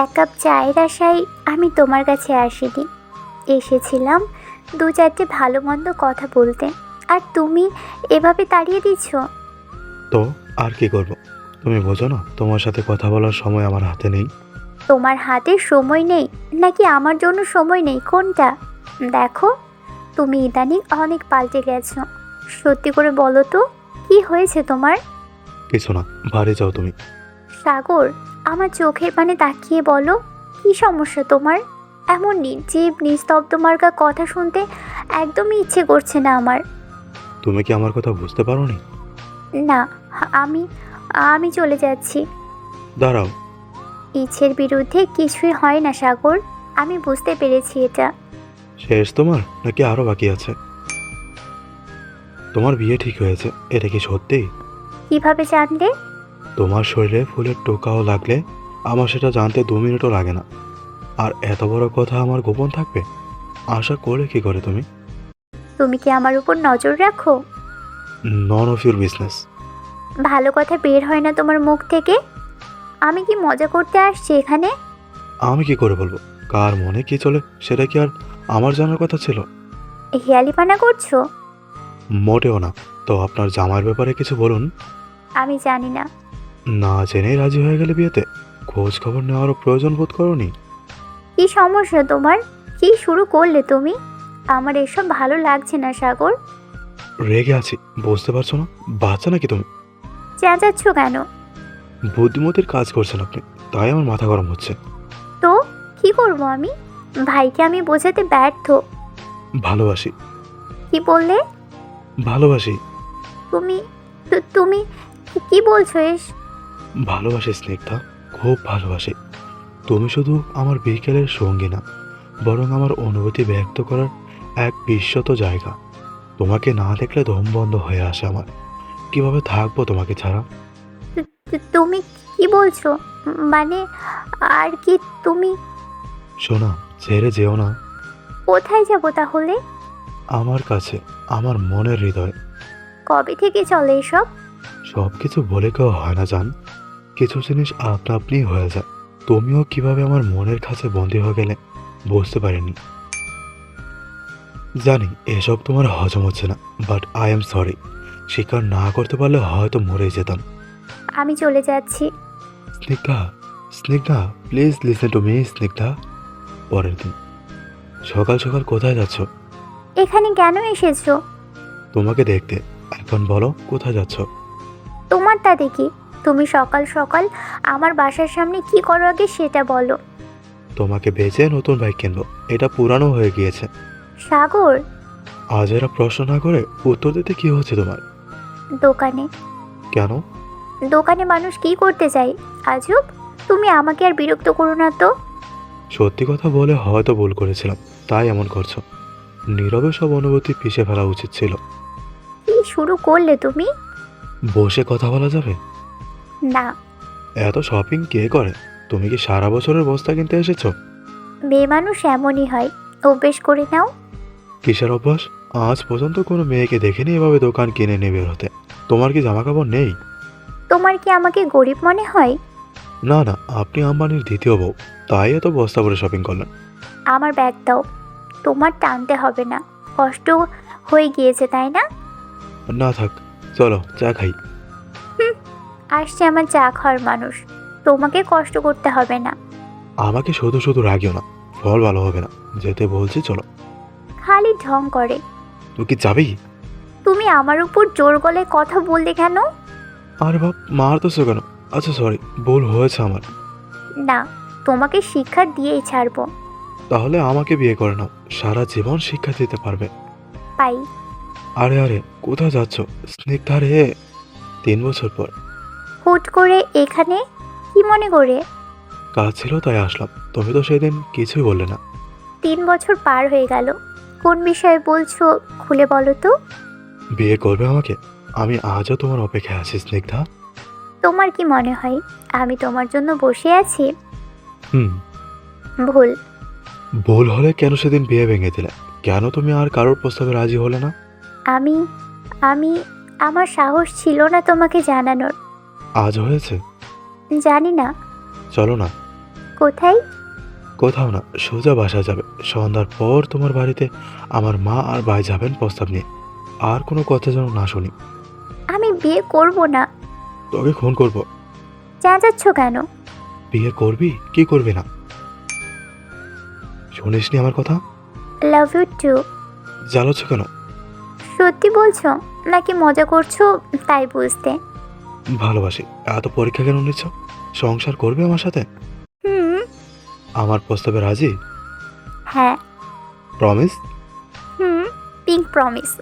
এক কাপ চায়ের আশায় আমি তোমার কাছে আসিনি। এসেছিলাম দু চারটে ভালো মন্দ কথা বলতে, আর তুমি এভাবে তাড়িয়ে দিচ্ছ। তো আর কি করব? তুমি বোঝো না তোমার সাথে কথা বলার সময় আমার হাতে নেই। তোমার হাতে সময় নেই নাকি আমার জন্য সময় নেই, কোনটা? দেখো, তুমি ইদানিং অনেক পাল্টে গেছো। সত্যি করে বলো তো, কি হয়েছে তোমার? কিছু না, বাড়ি যাও তুমি। সাগর, আমার চোখের পানে তাকিয়ে বলো, কি সমস্যা তোমার? এমন নির্জীব নিস্তব্ধ মার্কা কথা শুনতে একদমই ইচ্ছে করছে না আমার। তুমি কি আমার কথা বুঝতে পারোনি? না, আমি আমি চলে যাচ্ছি। দাঁড়াও। ইচ্ছের বিরুদ্ধে কিছুই হয় না সাগর, আমি বুঝতে পেরেছি এটা। শেষ তোমার নাকি আরো বাকি আছে? তোমার বিয়ে ঠিক হয়েছে, এটা কি সত্যি? কিভাবে জানলে? তোমার শরীরে ফুলের টোকাও লাগলে আমার সেটা জানতে 2 মিনিটও লাগে না। আর এত বড় কথা আমার গোপন থাকবে আশা করে কি করে তুমি? তুমি কি আমার উপর নজর রাখো? None of your business. ভালো কথা বের হয় না তোমার মুখ থেকে। আমি কি মজা করতে আসছি এখানে? আমি কি করে বলবো কার মনে কি চলে? সেটা কি আর আমার জানার কথা ছিল? হেয়ালিপানা করছো? মোটেও না। তো আপনার জামাইয়ের ব্যাপারে কিছু বলুন। আমি জানি না। না জেনেই রাজি হয়ে গেলে বিয়েতে? খোঁজ খবর নেওয়ারও প্রয়োজন বোধ করনি? কি সমস্যা তোমার? কি শুরু করলে তুমি? আমার এসব ভালো লাগছে না সাগর। রেগে আছি, বুঝতে পারছো না? বাচ্চা নাকি তুমি? চেঁচাচ্ছ কেন? বুদ্ধিমতির কাজ করছেন আপনি, তাই আমার মাথা গরম হচ্ছে। তো কি করব আমি? ভাইকে আমি বোঝাতে ব্যর্থ। ভালোবাসি। কি বললে? ভালোবাসি। তুমি তুমি কি বলছো ভালোবাসি স্নিগ্ধা, খুব ভালোবাসি। তুমি শুধু আমার বিকেলের সঙ্গী না, বরং আমার অনুভূতি ব্যক্ত করার এক বিশ্বত জায়গা। তোমাকে না দেখলে দম বন্ধ হয়ে আসে আমার। কিভাবে থাকবো তোমাকে ছাড়া? তুমি কি বলছো? মানে, আর কি তুমি? শোনা, ছেড়ে যেও না। কোথায় যাব তাহলে? আমার কাছে, আমার মনের হৃদয়। কবে থেকে চলে এসব? সব কিছু বলে কেউ হয় না জান। কিছু জিনিস আপনা আপনি হয়ে যায়। তুমিও কিভাবে আমার মনের কাছে বন্দী হয়ে গেলে বুঝতে পারিনি। জানি এসব তোমার হজম হচ্ছে না, বাট আই এম সরি। স্বীকার না করতে পারলে হয়তো মরে যেতাম। আমি চলে যাচ্ছি। Snigdha, Snigdha, please listen to me Snigdha. পরের দিন সকাল সকাল কোথায় যাচ্ছ? এখানে কেন এসেছো? তোমাকে দেখতে। এখন বলো কোথায় যাচ্ছ? তোমার তা দেখি। তুমি সকাল সকাল আমার বাসার সামনে কি করো আগে সেটা বলো। তোমাকে বেচে নতুন বাইক কিনবো, এটা পুরানো হয়ে গিয়েছে। সাগর, আজ এরা প্রশ্ন না করে উত্তর দিতে কি হচ্ছে তোমার? দোকানে। কেন? দোকানে মানুষ কি করতে চায়? আজব। তুমি আমাকে আর বিরক্ত করো না তো। সত্যি কথা বলে হয়তো ভুল করেছিলাম, তাই এমন করছো। নীরবে সব অনুভূতি পিষে ফেলা উচিত ছিল। কি শুরু করলে তুমি? বসে কথা বলা যাবে? না। এত শপিং কে করে? তুমি কি সারা বছরের বস্তা কিনতে এসেছো? মেয়ে মানুষ এমনই হয়, অভ্যেস করে নাও। কিসের অভ্যাস? আজ পর্যন্ত কোনো মেয়েকে দেখিনি এভাবে দোকান কিনে নিয়ে বের হতে। তোমার কি জামা কাপড় নেই? তোমার কি আমাকে গরিব মনে হয়? না না, আপনি আম্বানির দ্বিতীয় বউ, তাই এত বস্তা করে শপিং করলেন। আমার ব্যাগ দাও। তোমার টানতে হবে না। কষ্ট হয়ে গিয়েছে তাই না? না থাক, চলো চা খাই। হুম, আসছে আমার চা খাওয়ার মানুষ। তোমাকে কষ্ট করতে হবে না। আমাকে শুধু শুধু রাগিও না, ফল ভালো হবে না। যেতে বলছি চলো। খালি ঢং করে। তুই কি যাবি? তুমি আমার উপর জোর গলায় কথা বললে কেন? আরে বাপ, মারতেছো কেন? আচ্ছা সরি, ভুল হয়েছে আমার। না, তোমাকে শিক্ষা দিয়েই ছাড়বো। তাহলে আমাকে বিয়ে করে নাও, সারা জীবন শিক্ষা দিতে পারবে। পাই। আরে আরে, কোথায় যাচ্ছ স্নিগ্ধা রে? 3 বছর পর। হুট করে এখানে? কি মনে করে? কাজ ছিল তাই আসলাম, তুমি তো সেদিন কিছুই বললে না। 3 বছর পার হয়ে গেল। কোন বিষয়ে বলছো, খুলে বলো তো। বিয়ে করবে আমাকে? আমি আজও তোমার অপেক্ষায় আছি স্নিগ্ধা। তোমার কি মনে হয় আমি তোমার জন্য বসে আছি? হুম। ভুল। ভুল হলে কেন সেদিন বিয়ে ভেঙে দিলে? কেন তুমি আর কারোর প্রস্তাবে রাজি হলে না? আমি আমি আমার সাহস ছিল না তোমাকে জানানোর। আজ হয়েছে। জানি না। চলো না। কোথায়? কোথাও না, সোজা বাসা যাবে। সন্ধ্যার পর তোমার বাড়িতে আমার মা আর ভাই যাবেন প্রস্তাব নিয়ে। আর কোনো কথা যেন না শুনি। আমি বিয়ে করব না। তোকে খুন করব। চেঁচাচ্ছ কেন? বিয়ে করবি কি করবি না? শুনিসনি আমার কথা? Love you two. জ্বালাচ্ছ কেন? সত্যি বলছো নাকি মজা করছো তাই বুঝতে। ভালোবাসি। এত পরীক্ষা কেন নিচ্ছ? সংসার করবে আমার সাথে? হুম। আমার প্রস্তাবে রাজি? হ্যাঁ। প্রমিস? হুম। Pink promise.